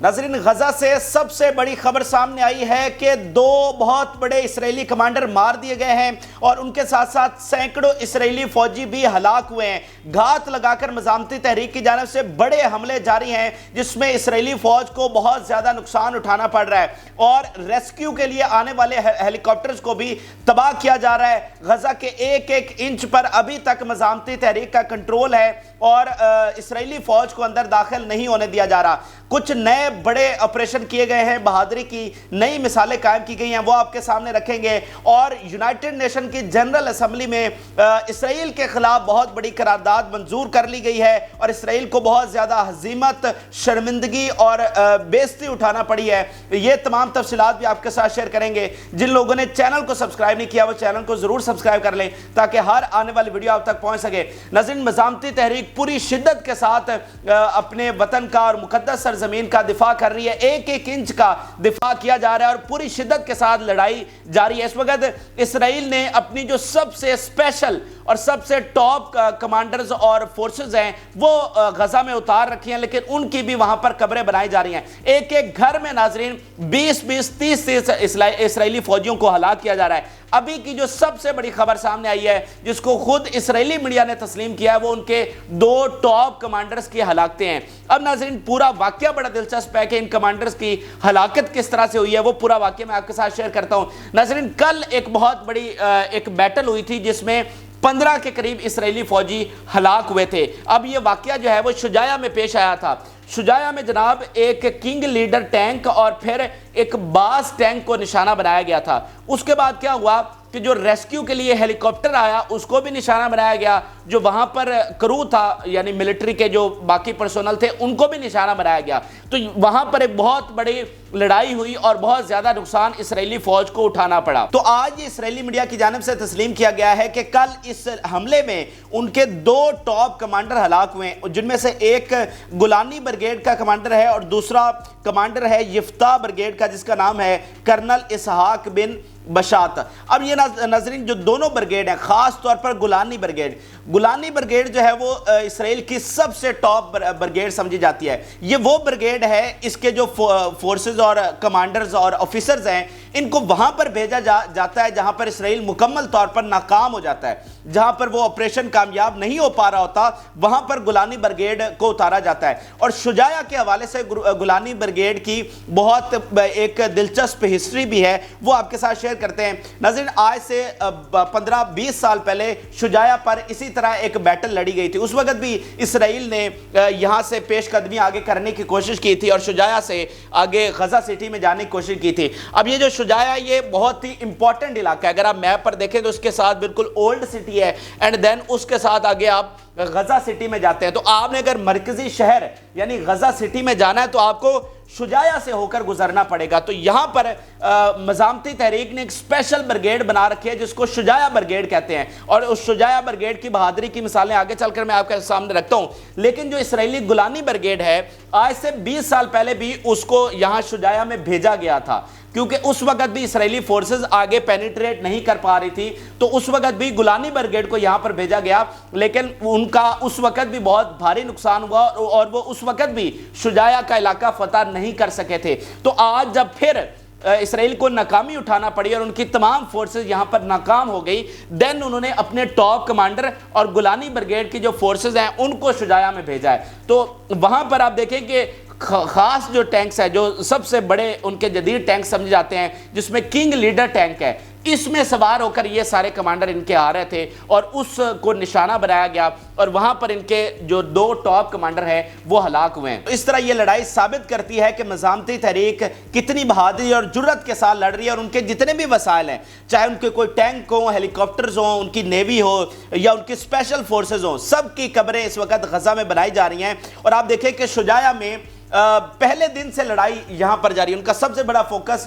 ناظرین، غزہ سے سب سے بڑی خبر سامنے آئی ہے کہ 2 بہت بڑے اسرائیلی کمانڈر مار دیے گئے ہیں اور ان کے ساتھ ساتھ سینکڑوں اسرائیلی فوجی بھی ہلاک ہوئے ہیں۔ گھات لگا کر مزاحمتی تحریک کی جانب سے بڑے حملے جاری ہیں جس میں اسرائیلی فوج کو بہت زیادہ نقصان اٹھانا پڑ رہا ہے اور ریسکیو کے لیے آنے والے ہیلی کاپٹرز کو بھی تباہ کیا جا رہا ہے۔ غزہ کے ایک ایک انچ پر ابھی تک مزاحمتی تحریک کا کنٹرول ہے اور اسرائیلی فوج کو اندر داخل نہیں ہونے دیا جا رہا۔ کچھ نئے بڑے آپریشن کیے گئے ہیں، بہادری کی نئی مثالیں قائم کی گئی ہیں، وہ آپ کے سامنے رکھیں گے۔ اور یونائٹڈ نیشن کی جنرل اسمبلی میں اسرائیل کے خلاف بہت بڑی قرارداد منظور کر لی گئی ہے اور اسرائیل کو بہت زیادہ ہزیمت، شرمندگی اور بے عزتی اٹھانا پڑی ہے۔ یہ تمام تفصیلات بھی آپ کے ساتھ شیئر کریں گے۔ جن لوگوں نے چینل کو سبسکرائب نہیں کیا وہ چینل کو ضرور سبسکرائب کر لیں تاکہ ہر آنے والی ویڈیو آپ تک پہنچ سکے۔ ناظرین، مزاحمتی تحریک پوری شدت کے ساتھ اپنے وطن کا اور مقدس سرزمین کا دفاع کر رہی ہے۔ ایک ایک انچ کا دفاع کیا جا رہا ہے اور پوری شدت کے ساتھ لڑائی جاری ہے۔ اس وقت اسرائیل نے اپنی جو سب سے اسپیشل اور سب سے ٹاپ کمانڈرز اور فورسز ہیں وہ غزہ میں اتار رکھی ہیں، لیکن ان کی بھی وہاں پر قبریں بنائی جا رہی ہیں۔ ایک ایک گھر میں ناظرین 20-30 اسرائیلی فوجیوں کو ہلاک کیا جا رہا ہے۔ ابھی کی جو سب سے بڑی خبر سامنے آئی ہے جس کو خود اسرائیلی میڈیا نے تسلیم کیا ہے وہ ان کے 2 ٹاپ کمانڈرز کی ہلاکتیں ہیں۔ اب ناظرین، پورا واقعہ بڑا دلچسپ ہے کہ ان کمانڈرز کی ہلاکت کس طرح سے ہوئی ہے، وہ پورا واقعہ میں آپ کے ساتھ شیئر کرتا ہوں۔ ناظرین، کل ایک بہت بڑی ایک بیٹل ہوئی تھی جس میں 15 کے قریب اسرائیلی فوجی ہلاک ہوئے تھے۔ اب یہ واقعہ جو ہے وہ شجاعہ میں پیش آیا تھا۔ شجاعہ میں جناب ایک کنگ لیڈر ٹینک اور پھر ایک باز ٹینک کو نشانہ بنایا گیا تھا۔ اس کے بعد کیا ہوا کہ جو ریسکیو کے لیے ہیلی کاپٹر آیا اس کو بھی نشانہ بنایا گیا، جو وہاں پر کرو تھا یعنی ملٹری کے جو باقی پرسونل تھے ان کو بھی نشانہ بنایا گیا۔ تو وہاں پر ایک بہت بڑی لڑائی ہوئی اور بہت زیادہ نقصان اسرائیلی فوج کو اٹھانا پڑا۔ تو آج یہ اسرائیلی میڈیا کی جانب سے تسلیم کیا گیا ہے کہ کل اس حملے میں ان کے 2 ٹاپ کمانڈر ہلاک ہوئے ہیں، جن میں سے ایک گولانی بریگیڈ کا کمانڈر ہے اور دوسرا کمانڈر ہے یفتح بریگیڈ کا جس کا نام ہے کرنل اسحاق بن بشات۔ اب یہ ناظرین جو دونوں بریگیڈ ہیں، خاص طور پر گولانی بریگیڈ جو ہے وہ اسرائیل کی سب سے ٹاپ بریگیڈ سمجھی جاتی ہے۔ یہ وہ بریگیڈ ہے، اس کے جو فورسز اور کمانڈرز اور آفیسرز ہیں ان کو وہاں پر بھیجا جاتا ہے جہاں پر اسرائیل مکمل طور پر ناکام ہو جاتا ہے، جہاں پر وہ آپریشن کامیاب نہیں ہو پا رہا ہوتا وہاں پر گولانی بریگیڈ کو اتارا جاتا ہے۔ اور شجاعہ کے حوالے سے گولانی بریگیڈ کی بہت ایک دلچسپ ہسٹری بھی ہے، وہ آپ کے ساتھ شیئر کرتے ہیں۔ ناظرین، آج سے 15-20 سال پہلے شجاعہ پر اسی طرح ایک بیٹل لڑی گئی تھی۔ اس وقت بھی اسرائیل نے یہاں سے پیش قدمی آگے کرنے کی کوشش کی تھی اور شجاعہ سے آگے غزہ سٹی میں جانے کی کوشش کی تھی۔ اب یہ جو شجاعہ یہ بہت ہی امپورٹنٹ علاقہ ہے، اگر آپ میپ پر دیکھیں تو اس کے ساتھ بالکل اولڈ سٹی ہے اینڈ دین اس کے ساتھ آگے آپ غزہ سٹی میں جاتے ہیں۔ تو آپ نے اگر مرکزی شہر یعنی غزہ سٹی میں جانا ہے تو آپ کو شجاعہ سے ہو کر گزرنا پڑے گا۔ تو یہاں پر مزاحمتی تحریک نے ایک اسپیشل بریگیڈ بنا رکھی ہے جس کو شجاعہ بریگیڈ کہتے ہیں اور اس شجاعہ بریگیڈ کی بہادری کی مثالیں آگے چل کر میں آپ کے سامنے رکھتا ہوں۔ لیکن جو اسرائیلی گولانی بریگیڈ ہے آج سے 20 سال پہلے بھی اس کو یہاں شجاعہ میں بھیجا گیا تھا کیونکہ اس وقت بھی اسرائیلی فورسز آگے پینیٹریٹ نہیں کر پا رہی تھی، تو اس وقت بھی گولانی بریگیڈ کو یہاں پر بھیجا گیا، لیکن ان کا اس وقت بھی بہت بھاری نقصان ہوا اور وہ اس وقت بھی شجاعہ کا علاقہ فتح نہیں کر سکے تھے۔ تو آج جب پھر اسرائیل کو ناکامی اٹھانا پڑی اور ان کی تمام فورسز یہاں پر ناکام ہو گئی، دین انہوں نے اپنے ٹاپ کمانڈر اور گولانی بریگیڈ کی جو فورسز ہیں ان کو شجاعہ میں بھیجا ہے۔ تو وہاں پر آپ دیکھیں کہ خاص جو ٹینکس ہے جو سب سے بڑے ان کے جدید ٹینک سمجھے جاتے ہیں جس میں کنگ لیڈر ٹینک ہے، اس میں سوار ہو کر یہ سارے کمانڈر ان کے آ رہے تھے اور اس کو نشانہ بنایا گیا اور وہاں پر ان کے جو 2 ٹاپ کمانڈر ہیں وہ ہلاک ہوئے ہیں۔ تو اس طرح یہ لڑائی ثابت کرتی ہے کہ مزاحمتی تحریک کتنی بہادری اور جرأت کے ساتھ لڑ رہی ہے اور ان کے جتنے بھی وسائل ہیں، چاہے ان کے کوئی ٹینک ہوں، ہیلی کاپٹرز ہوں، ان کی نیوی ہو یا ان کی اسپیشل فورسز ہوں، سب کی قبریں اس وقت غزہ میں بنائی جا رہی ہیں۔ اور آپ دیکھیں کہ شجاعہ میں پہلے دن سے لڑائی یہاں پر جاری ہے، ان کا سب سے بڑا focus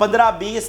15, 20,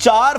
4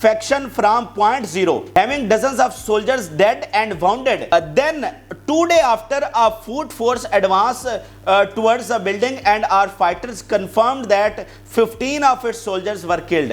faction from point zero, having dozens of soldiers dead and wounded. Then 2 days after, a foot force advanced towards the building and our fighters confirmed that 15 of its soldiers were killed.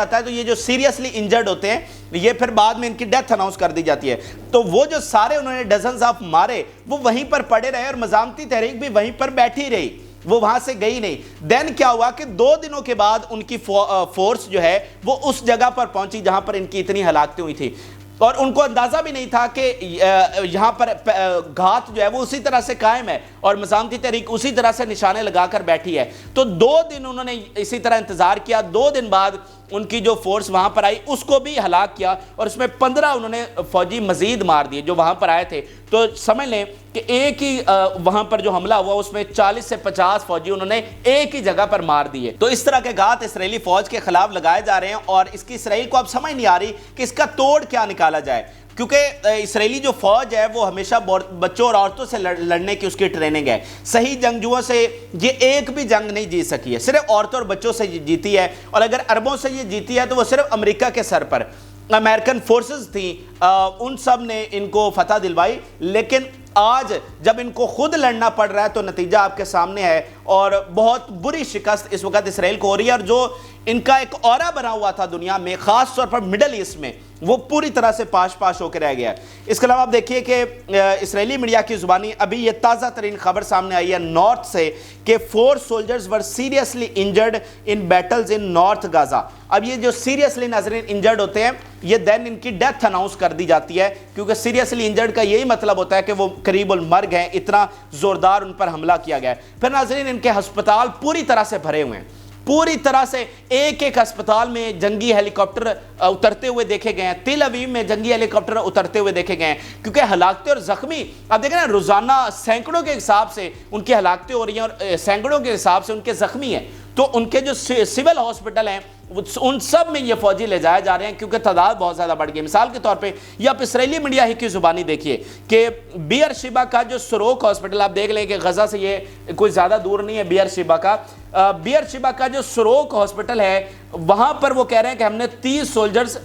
جاتا ہے تو یہ جو seriously injured ہوتے ہیں یہ پھر بعد میں ان کی ڈیتھ اناؤنس کر دی جاتی ہے. تو وہ جو سارے انہوں نے ڈزنز آف مارے وہ وہیں پر پڑے رہے اور مزاحمتی تحریک بھی وہیں پر بیٹھی رہی, وہ وہاں سے گئی نہیں. دین کیا ہوا کہ 2 دنوں کے بعد ان کی فورس جو ہے وہ اس جگہ پر پہنچی جہاں پر ان کی اتنی ہلاکتیں ہوئی تھی, اور ان کو اندازہ بھی نہیں تھا کہ یہاں پر گھات جو ہے وہ اسی طرح سے قائم ہے اور مزاحمتی تحریک اسی طرح سے نشانے لگا کر بیٹھی ہے. تو 2 دن انہوں نے اسی طرح انتظار کیا. 2 دن بعد ان کی جو فورس وہاں پر آئی اس کو بھی ہلاک کیا, اور اس میں 15 انہوں نے فوجی مزید مار دیے جو وہاں پر آئے تھے. تو سمجھ لیں کہ ایک ہی وہاں پر جو حملہ ہوا اس میں 40 سے 50 فوجی انہوں نے ایک ہی جگہ پر مار دیے. تو اس طرح کے گھات اسرائیلی فوج کے خلاف لگائے جا رہے ہیں, اور اس کی اسرائیل کو اب سمجھ نہیں آ رہی کہ اس کا توڑ کیا نکالا جائے, کیونکہ اسرائیلی جو فوج ہے وہ ہمیشہ بچوں اور عورتوں سے لڑنے کی اس کی ٹریننگ ہے. صحیح جنگجوؤں سے یہ ایک بھی جنگ نہیں جیت سکی ہے, صرف عورتوں اور بچوں سے جیتی ہے, اور اگر عربوں سے یہ جیتی ہے تو وہ صرف امریکہ کے سر پر امریکن فورسز تھیں, ان سب نے ان کو فتح دلوائی. لیکن آج جب ان کو خود لڑنا پڑ رہا ہے تو نتیجہ آپ کے سامنے ہے, اور بہت بری شکست اس وقت اسرائیل کو ہو رہی ہے, اور جو ان کا ایک اورا بنا ہوا تھا دنیا میں خاص طور پر مڈل ایسٹ میں وہ پوری طرح سے پاش ہو کے رہ گیا. اس کے علاوہ آپ دیکھیے کہ اسرائیلی میڈیا کی زبانی ابھی یہ تازہ ترین خبر سامنے آئی ہے نارتھ سے کہ 4 soldiers were seriously injured in battles in North Gaza. اب یہ جو سیریسلی ناظرین انجرڈ ہوتے ہیں یہ دین ان کی ڈیتھ اناؤنس کر دی جاتی ہے, کیونکہ سیریسلی انجرڈ کا یہی مطلب ہوتا ہے کہ وہ قریب المرگ ہیں, اتنا زوردار ان پر حملہ کیا گیا ہے. پھر ناظرین ان کے ہسپتال پوری طرح سے بھرے ہوئے ہیں, پوری طرح سے ایک ایک ہسپتال میں جنگی ہیلی کاپٹر اترتے ہوئے دیکھے گئے ہیں. تل ابیب میں جنگی ہیلی کاپٹر اترتے ہوئے دیکھے گئے ہیں, کیونکہ ہلاکتیں اور زخمی آپ دیکھیں نا روزانہ سینکڑوں کے حساب سے ان کی ہلاکتیں ہو رہی ہیں اور سینکڑوں کے حساب سے ان کے زخمی ہیں. تو ان کے جو سول ہاسپٹل ہیں ان سب میں یہ فوجی لے جائے جا رہے ہیں کیونکہ تعداد بہت زیادہ بڑھ گئی. مثال کے طور پہ یہ آپ اسرائیلی میڈیا ہی کی زبانی دیکھیے کہ بیئر شیبا کا جو سروک ہاسپٹل, آپ دیکھ لیں کہ غزہ سے یہ کوئی زیادہ دور نہیں ہے بیئر شیبا کا. بیئر شیبا کا جو سروک ہاسپٹل ہے وہاں پر وہ کہہ رہے ہیں کہ ہم نے 30 سولجرز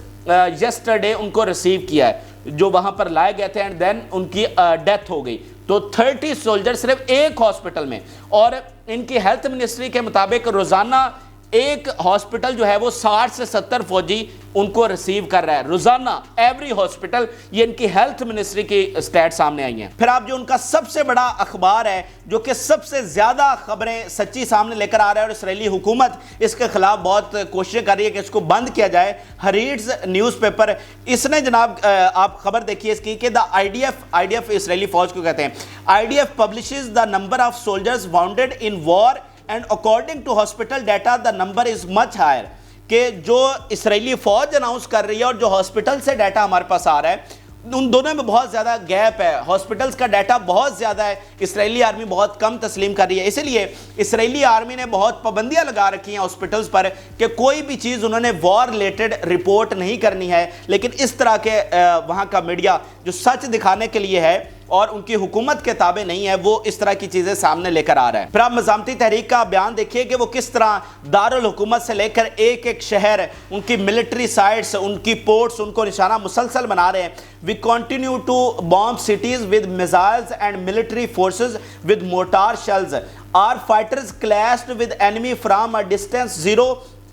یسٹرڈے ان کو ریسیو کیا ہے جو وہاں پر لائے گئے تھے, اینڈ دین ان کی ڈیتھ ہو گئی. تو 30 سولجر صرف ایک ہاسپٹل میں, اور ان کی ہیلتھ منسٹری کے مطابق روزانہ ایک ہاسپٹل جو ہے وہ 60 سے 70 فوجی ان کو ریسیو کر رہا ہے روزانہ, ایوری ہاسپٹل. یہ ان کی ہیلتھ منسٹری کی سٹیٹ سامنے آئی ہیں. پھر آپ جو ان کا سب سے بڑا اخبار ہے جو کہ سب سے زیادہ خبریں سچی سامنے لے کر آ رہا ہے, اور اسرائیلی حکومت اس کے خلاف بہت کوششیں کر رہی ہے کہ اس کو بند کیا جائے, ہریٹز نیوز پیپر, اس نے جناب آپ خبر دیکھیے اس کی کہ آئی ڈی ایف اسرائیلی فوج کو کہتے ہیں, I D F publishes the number of soldiers wounded in war and according to hospital data the number is much higher. کہ جو اسرائیلی فوج اناؤنس کر رہی ہے اور جو ہاسپٹل سے ڈیٹا ہمارے پاس آ رہا ہے ان دونوں میں بہت زیادہ گیپ ہے. ہاسپٹلز کا ڈیٹا بہت زیادہ ہے, اسرائیلی آرمی بہت کم تسلیم کر رہی ہے. اسی لیے اسرائیلی آرمی نے بہت پابندیاں لگا رکھی ہیں ہاسپٹلز پر کہ کوئی بھی چیز انہوں نے وار ریلیٹڈ رپورٹ نہیں کرنی ہے. لیکن اس طرح کے وہاں کا میڈیا جو سچ دکھانے کے لیے ہے اور ان کی حکومت کے تابع نہیں ہے وہ اس طرح کی چیزیں سامنے لے کر آ رہا ہے. پھر آپ مزاحمتی تحریک کا بیان دیکھیے کہ وہ کس طرح دارالحکومت سے لے کر ایک ایک شہر, ان کی ملٹری سائٹس, ان کی پورٹس, ان کو نشانہ مسلسل بنا رہے ہیں. We continue to bomb cities with missiles and military forces with mortar shells. Our fighters clashed with enemy from a distance 0,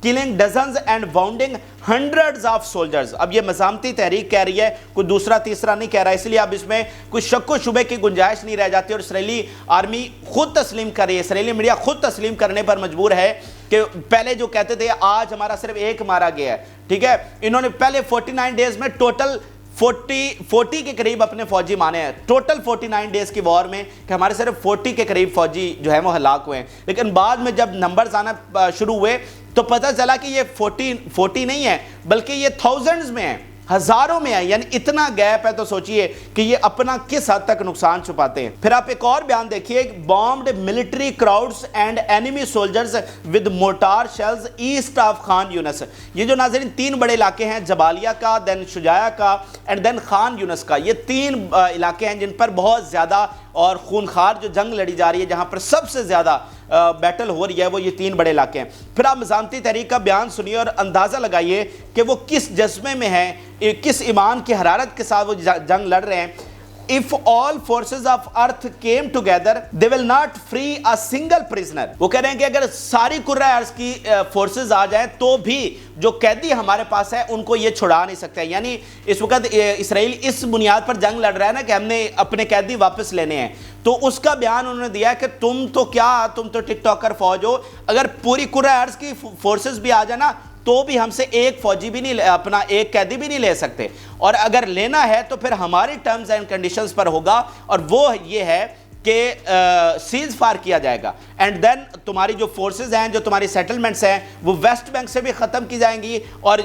killing dozens and wounding hundreds of soldiers. اب یہ مزاحمتی تحریک کہہ رہی ہے, کوئی دوسرا تیسرا نہیں کہہ رہا, اس لیے اب اس میں کوئی شک و شبے کی گنجائش نہیں رہ جاتی, اور اسرائیلی آرمی خود تسلیم کر رہی ہے, اسرائیلی میڈیا خود تسلیم کرنے پر مجبور ہے کہ پہلے جو کہتے تھے آج ہمارا صرف ایک مارا گیا ہے, ٹھیک ہے, انہوں نے پہلے 49 ڈیز میں ٹوٹل 40 کے قریب اپنے فوجی مانے ہیں, ٹوٹل 49 ڈیز کی وار میں کہ ہمارے صرف 40 کے قریب فوجی جو ہے وہ ہلاک ہوئے ہیں. لیکن بعد میں جب نمبرز آنا شروع ہوئے تو پتہ چلا کہ یہ 40 نہیں ہے بلکہ یہ تھاؤزنڈز میں ہیں, ہزاروں میں ہیں. یعنی اتنا گیپ ہے تو سوچئے کہ یہ اپنا کس حد تک نقصان چھپاتے ہیں. پھر آپ ایک اور بیان دیکھیے, bombed military crowds and enemy soldiers with mortar shells east of Khan یونس. یہ جو ناظرین 3 بڑے علاقے ہیں, جبالیہ کا, دین شجاعہ کا اینڈ دین خان یونس کا, یہ 3 علاقے ہیں جن پر بہت زیادہ اور خونخوار جو جنگ لڑی جا رہی ہے, جہاں پر سب سے زیادہ بیٹل ہو رہی ہے وہ یہ 3 بڑے علاقے ہیں. پھر آپ مزاحمتی تحریک کا بیان سنیے اور اندازہ لگائیے کہ وہ کس جذبے میں ہیں, کس ایمان کی حرارت کے ساتھ وہ جنگ لڑ رہے ہیں. if all forces of earth came together they will not free a single prisoner. وہ کہہ رہے ہیں کہ اگر ساری کرۂ ارض کی فورسز آ جائیں تو بھی جو قیدی ہمارے پاس ہے ان کو یہ چھڑا نہیں سکتے. یعنی اس وقت اسرائیل اس بنیاد پر جنگ لڑ رہا ہے نا کہ ہم نے اپنے قیدی واپس لینے ہیں, تو اس کا بیان انہوں نے دیا ہے کہ تم تو ٹک ٹاکر فوج ہو, اگر پوری کرۂ ارض کی فورسز بھی آ جائے نا تو بھی ہم سے ایک فوجی بھی نہیں, اپنا ایک قیدی بھی نہیں لے سکتے, اور اگر لینا ہے تو پھر ہماری ٹرمز اینڈ کنڈیشنز پر ہوگا, اور وہ یہ ہے کہ سیز فائر کیا جائے گا. اینڈ دین تمہاری جو فورسز ہیں, جو تمہاری سیٹلمنٹس ہیں, وہ ویسٹ بینک سے بھی ختم کی جائیں گی, اور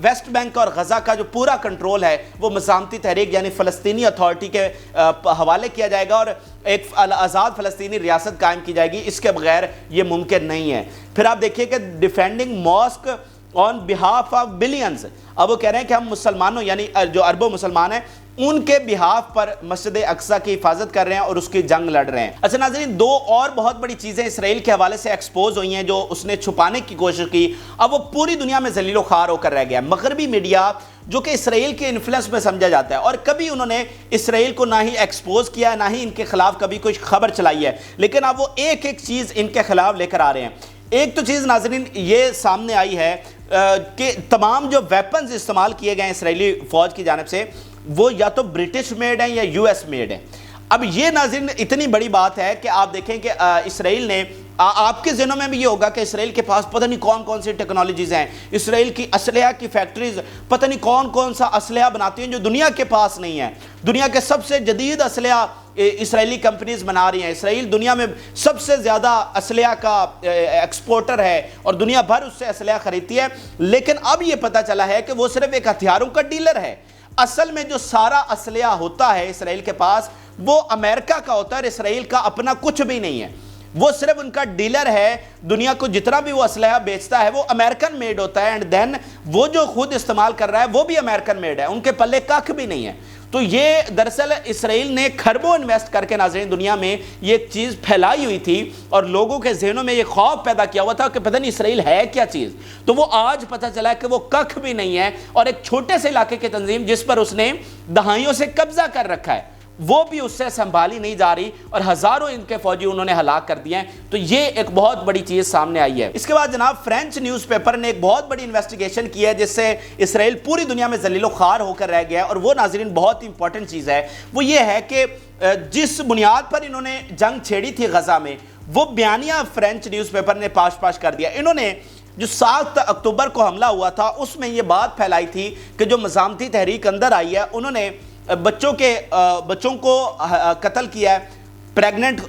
ویسٹ بینک اور غزہ کا جو پورا کنٹرول ہے وہ مزاحمتی تحریک یعنی فلسطینی اتھارٹی کے حوالے کیا جائے گا, اور ایک آزاد فلسطینی ریاست قائم کی جائے گی. اس کے بغیر یہ ممکن نہیں ہے. پھر آپ دیکھیے کہ defending Musk on behalf of billions, اب وہ کہہ رہے ہیں کہ ہم مسلمانوں یعنی جو اربوں مسلمان ہیں ان کے بہاف پر مسجد اقصی کی حفاظت کر رہے ہیں اور اس کی جنگ لڑ رہے ہیں. اچھا ناظرین, دو اور بہت بڑی چیزیں اسرائیل کے حوالے سے ایکسپوز ہوئی ہیں جو اس نے چھپانے کی کوشش کی, اب وہ پوری دنیا میں ذلیل و خوار ہو کر رہ گیا. مغربی میڈیا جو کہ اسرائیل کے انفلوئنس میں سمجھا جاتا ہے, اور کبھی انہوں نے اسرائیل کو نہ ہی ایکسپوز کیا ہے نہ ہی ان کے خلاف کبھی کوئی خبر چلائی ہے, لیکن اب وہ ایک ایک چیز ان کے خلاف لے کر آ رہے ہیں. ایک تو چیز ناظرین یہ سامنے آئی ہے کہ تمام جو ویپنز استعمال کیے گئے ہیں اسرائیلی فوج کی جانب سے وہ یا تو برٹش میڈ ہیں یا یو ایس میڈ ہیں. اب یہ ناظرین اتنی بڑی بات ہے کہ آپ دیکھیں کہ اسرائیل نے, آپ کے ذہنوں میں بھی یہ ہوگا کہ اسرائیل کے پاس پتہ نہیں کون کون سی ٹیکنالوجیز ہیں, اسرائیل کی اسلحہ کی فیکٹریز پتہ نہیں کون کون سا اسلحہ بناتی ہیں جو دنیا کے پاس نہیں ہے. دنیا کے سب سے جدید اسلحہ اسرائیلی کمپنیز بنا رہی ہیں. اسرائیل دنیا میں سب سے زیادہ اسلحہ کا ایکسپورٹر ہے اور دنیا بھر اس سے اسلحہ خریدتی ہے, لیکن اب یہ پتہ چلا ہے کہ وہ صرف ایک ہتھیاروں کا ڈیلر ہے. اصل میں جو سارا اسلحہ ہوتا ہے اسرائیل کے پاس وہ امریکہ کا ہوتا ہے, اور اسرائیل کا اپنا کچھ بھی نہیں ہے, وہ صرف ان کا ڈیلر ہے. دنیا کو جتنا بھی وہ اسلحہ بیچتا ہے وہ امریکن میڈ ہوتا ہے, اینڈ دین وہ جو خود استعمال کر رہا ہے وہ بھی امریکن میڈ ہے, ان کے پلے کخ بھی نہیں ہے. تو یہ دراصل اسرائیل نے کھربوں انویسٹ کر کے ناظرین دنیا میں یہ ایک چیز پھیلائی ہوئی تھی, اور لوگوں کے ذہنوں میں یہ خوف پیدا کیا ہوا تھا کہ پتہ نہیں اسرائیل ہے کیا چیز. تو وہ آج پتہ چلا کہ وہ کخ بھی نہیں ہے, اور ایک چھوٹے سے علاقے کی تنظیم جس پر اس نے دہائیوں سے قبضہ کر رکھا ہے وہ بھی اس سے سنبھالی نہیں جا رہی, اور ہزاروں ان کے فوجی انہوں نے ہلاک کر دیے ہیں. تو یہ ایک بہت بڑی چیز سامنے آئی ہے. اس کے بعد جناب فرینچ نیوز پیپر نے ایک بہت بڑی انویسٹیگیشن کی ہے جس سے اسرائیل پوری دنیا میں ذلیل و خوار ہو کر رہ گیا ہے, اور وہ ناظرین بہت امپورٹنٹ چیز ہے. وہ یہ ہے کہ جس بنیاد پر انہوں نے جنگ چھیڑی تھی غزہ میں وہ بیانیہ فرینچ نیوز پیپر نے پاش کر دیا. انہوں نے جو 7 اکتوبر کو حملہ ہوا تھا اس میں یہ بات پھیلائی تھی کہ جو مزاحمتی تحریک اندر آئی ہے انہوں نے بچوں کو قتل کیا ہے, پریگننٹ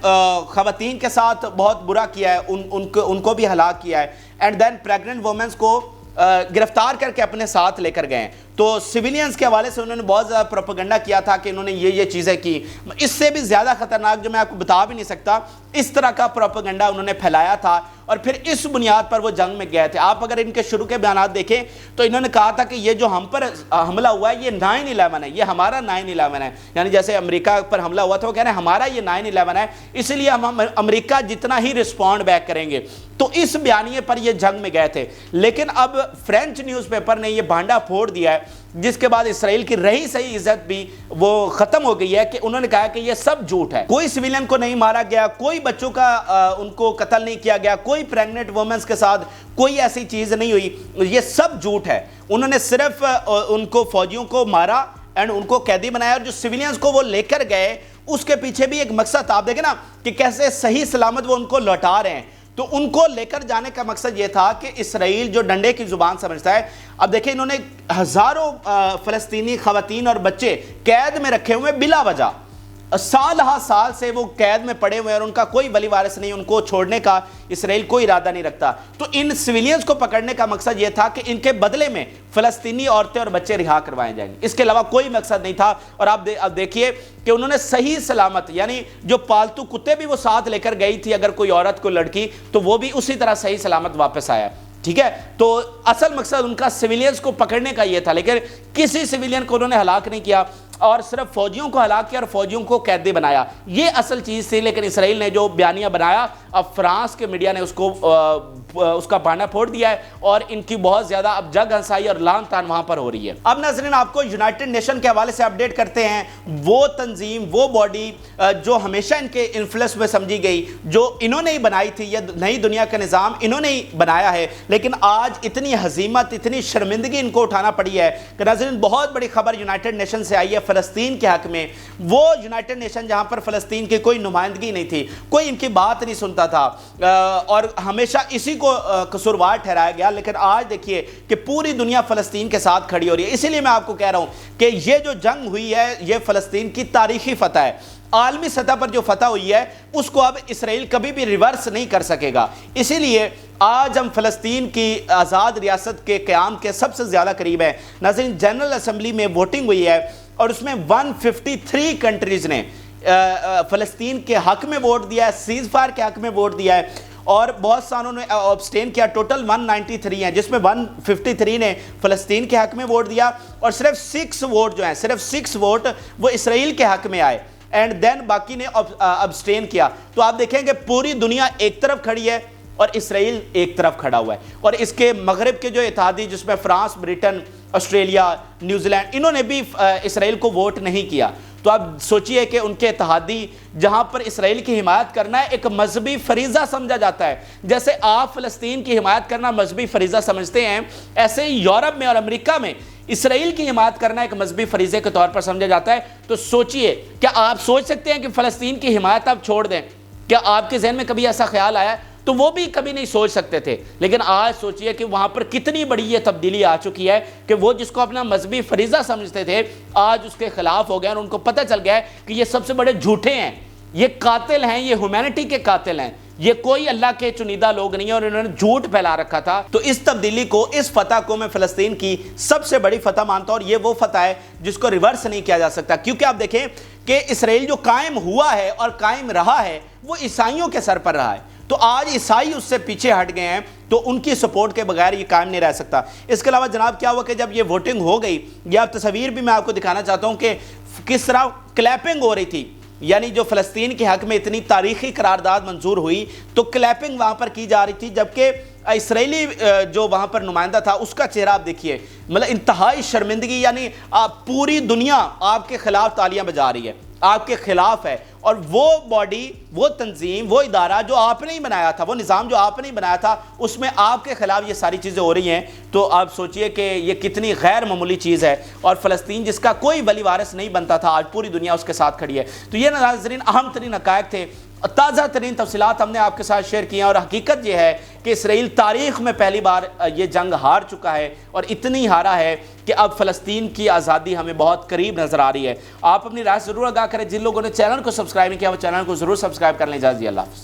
خواتین کے ساتھ بہت برا کیا ہے, ان کو بھی ہلاک کیا ہے, اینڈ دین پریگننٹ وومنس کو گرفتار کر کے اپنے ساتھ لے کر گئے ہیں. تو سیویلینز کے حوالے سے انہوں نے بہت زیادہ پروپیگنڈا کیا تھا کہ انہوں نے یہ چیزیں کی. اس سے بھی زیادہ خطرناک جو میں آپ کو بتا بھی نہیں سکتا, اس طرح کا پروپیگنڈا انہوں نے پھیلایا تھا, اور پھر اس بنیاد پر وہ جنگ میں گئے تھے. آپ اگر ان کے شروع کے بیانات دیکھیں تو انہوں نے کہا تھا کہ یہ جو ہم پر حملہ ہوا ہے یہ 9/11 ہے, یہ ہمارا 9/11 ہے. یعنی جیسے امریکہ پر حملہ ہوا تھا وہ کہہ رہے ہیں ہمارا یہ 9/11 ہے, اس لیے ہم امریکہ جتنا ہی رسپونڈ بیک کریں گے. تو اس بیانیے پر یہ جنگ میں گئے تھے. لیکن اب فرینچ نیوز پیپر نے یہ بھانڈا پھوڑ دیا ہے, جس کے بعد اسرائیل کی رہی صحیح عزت بھی وہ ختم ہو گئی ہے, کہ انہوں نے کہا کہ یہ سب جھوٹ ہے. کوئی سویلین کو نہیں مارا گیا, کوئی بچوں کا ان کو قتل نہیں کیا گیا, کوئی پریگننٹ وومنس کے ساتھ کوئی ایسی چیز نہیں ہوئی, یہ سب جھوٹ ہے. انہوں نے صرف ان کو فوجیوں کو مارا اینڈ ان کو قیدی بنایا, اور جو سویلینز کو وہ لے کر گئے اس کے پیچھے بھی ایک مقصد تھا. آپ دیکھیں نا کہ کیسے صحیح سلامت وہ ان کو لوٹا رہے ہیں. تو ان کو لے کر جانے کا مقصد یہ تھا کہ اسرائیل جو ڈنڈے کی زبان سمجھتا ہے. اب دیکھیں انہوں نے ہزاروں فلسطینی خواتین اور بچے قید میں رکھے ہوئے بلا وجہ, سال ہا سال سے وہ قید میں پڑے ہوئے ہیں, اور ان کا کوئی ولی وارث نہیں, ان کو چھوڑنے کا اسرائیل کوئی ارادہ نہیں رکھتا. تو ان سویلینز کو پکڑنے کا مقصد یہ تھا کہ ان کے بدلے میں فلسطینی عورتیں اور بچے رہا کروائے جائیں گے, اس کے علاوہ کوئی مقصد نہیں تھا. اور آپ دیکھیے کہ انہوں نے صحیح سلامت, یعنی جو پالتو کتے بھی وہ ساتھ لے کر گئی تھی اگر کوئی عورت کو لڑکی, تو وہ بھی اسی طرح صحیح سلامت واپس آیا. ٹھیک ہے, تو اصل مقصد ان کا سویلینز کو پکڑنے کا یہ تھا, لیکن کسی سویلین کو انہوں نے ہلاک نہیں کیا, اور صرف فوجیوں کو ہلاک کیا اور فوجیوں کو قیدی بنایا. یہ اصل چیز تھی. لیکن اسرائیل نے جو بیانیہ بنایا اب فرانس کے میڈیا نے اس کا بہانہ پھوڑ دیا ہے اور ان کی بہت زیادہ اب جگ ہنسائی اور لان تان وہاں پر ہو رہی ہے۔ اب ناظرین آپ کو یونائٹڈ نیشن کے حوالے سے اپڈیٹ کرتے ہیں، وہ تنظیم، وہ باڈی جو ہمیشہ ان کے انفلوئنس میں سمجھی گئی، جو انہوں نے ہی بنائی تھی، یہ نئی دنیا کا نظام انہوں نے ہی بنایا ہے، لیکن آج اتنی ہزیمت، اتنی شرمندگی ان کو اٹھانا پڑی ہے کہ ناظرین بہت بڑی خبر یونائٹڈ نیشن سے آئی ہے فلسطین کے حق میں۔ وہ یونائٹڈ نیشن جہاں پر فلسطین کی کوئی نمائندگی نہیں تھی، کوئی ان کی بات نہیں سنتا تھا اور ہمیشہ اسی کو قصوروار ٹھہرایا گیا، لیکن آج دیکھیے کہ پوری دنیا فلسطین کے ساتھ کھڑی ہو رہی ہے۔ اسی لیے میں آپ کو کہہ رہا ہوں کہ یہ جو جنگ ہوئی ہے یہ فلسطین کی تاریخی فتح ہے۔ عالمی سطح پر جو فتح ہوئی ہے اس کو اب اسرائیل کبھی بھی ریورس نہیں کر سکے گا۔ اسی لیے آج ہم فلسطین کی آزاد ریاست کے قیام کے سب سے زیادہ قریب ہیں۔ ناظرین جنرل اسمبلی میں ووٹنگ ہوئی ہے اور اس میں 153 کنٹریز نے فلسطین کے حق میں ووٹ دیا ہے، سیز فائر کے حق میں ووٹ دیا ہے، اور بہت سانوں نے ابسٹین کیا۔ ٹوٹل 193 ہیں جس میں 153 نے فلسطین کے حق میں ووٹ دیا اور صرف 6 ووٹ جو ہیں، صرف 6 ووٹ وہ اسرائیل کے حق میں آئے، اینڈ دین باقی نے ابسٹین کیا۔ تو آپ دیکھیں کہ پوری دنیا ایک طرف کھڑی ہے اور اسرائیل ایک طرف کھڑا ہوا ہے، اور اس کے مغرب کے جو اتحادی جس میں France, Britain, Australia, New Zealand, انہوں نے بھی اسرائیل کو ووٹ نہیں کیا۔ تو آپ سوچئے کہ ان کے اتحادی جہاں پر اسرائیل کی حمایت کرنا ہے ایک مذہبی فریضہ سمجھا جاتا ہے، جیسے آپ فلسطین کی حمایت کرنا مذہبی فریضہ سمجھتے ہیں، ایسے ہی یورپ میں اور امریکہ میں اسرائیل کی حمایت کرنا ایک مذہبی فریضے کے طور پر سمجھا جاتا ہے۔ تو سوچئے، کیا آپ سوچ سکتے ہیں کہ فلسطین کی حمایت آپ چھوڑ دیں؟ کیا آپ کے ذہن میں کبھی ایسا خیال آیا؟ تو وہ بھی کبھی نہیں سوچ سکتے تھے، لیکن آج سوچئے کہ وہاں پر کتنی بڑی یہ تبدیلی آ چکی ہے کہ وہ جس کو اپنا مذہبی فریضہ سمجھتے تھے آج اس کے خلاف ہو گئے، اور ان کو پتہ چل گیا ہے کہ یہ سب سے بڑے جھوٹے ہیں، یہ قاتل ہیں، یہ ہیومینٹی کے قاتل ہیں، یہ کوئی اللہ کے چنیدہ لوگ نہیں ہیں، اور انہوں نے جھوٹ پھیلا رکھا تھا۔ تو اس تبدیلی کو، اس فتح کو میں فلسطین کی سب سے بڑی فتح مانتا ہوں، اور یہ وہ فتح ہے جس کو ریورس نہیں کیا جا سکتا، کیونکہ آپ دیکھیں کہ اسرائیل جو قائم ہوا ہے اور قائم رہا ہے وہ عیسائیوں کے سر پر رہا ہے۔ تو آج عیسائی اس سے پیچھے ہٹ گئے ہیں، تو ان کی سپورٹ کے بغیر یہ قائم نہیں رہ سکتا۔ اس کے علاوہ جناب کیا ہوا کہ جب یہ ووٹنگ ہو گئی، یہ آپ تصویر بھی میں آپ کو دکھانا چاہتا ہوں کہ کس طرح کلیپنگ ہو رہی تھی، یعنی جو فلسطین کے حق میں اتنی تاریخی قرارداد منظور ہوئی تو کلیپنگ وہاں پر کی جا رہی تھی، جبکہ اسرائیلی جو وہاں پر نمائندہ تھا اس کا چہرہ آپ دیکھیے، مطلب انتہائی شرمندگی، یعنی پوری دنیا آپ کے خلاف تالیاں بجا رہی ہے، آپ کے خلاف ہے، اور وہ باڈی، وہ تنظیم، وہ ادارہ جو آپ نے ہی بنایا تھا، وہ نظام جو آپ نے ہی بنایا تھا، اس میں آپ کے خلاف یہ ساری چیزیں ہو رہی ہیں۔ تو آپ سوچئے کہ یہ کتنی غیر معمولی چیز ہے، اور فلسطین جس کا کوئی ولی وارث نہیں بنتا تھا آج پوری دنیا اس کے ساتھ کھڑی ہے۔ تو یہ ناظرین اہم ترین حقائق تھے، تازہ ترین تفصیلات ہم نے آپ کے ساتھ شیئر کی ہیں، اور حقیقت یہ ہے کہ اسرائیل تاریخ میں پہلی بار یہ جنگ ہار چکا ہے، اور اتنی ہارا ہے کہ اب فلسطین کی آزادی ہمیں بہت قریب نظر آ رہی ہے۔ آپ اپنی رائے ضرور آگاہ کریں، جن لوگوں نے چینل کو سبسکرائب نہیں کیا وہ چینل کو ضرور سبسکرائب کر لیں۔ اجازت دیجیے، اللہ حافظ۔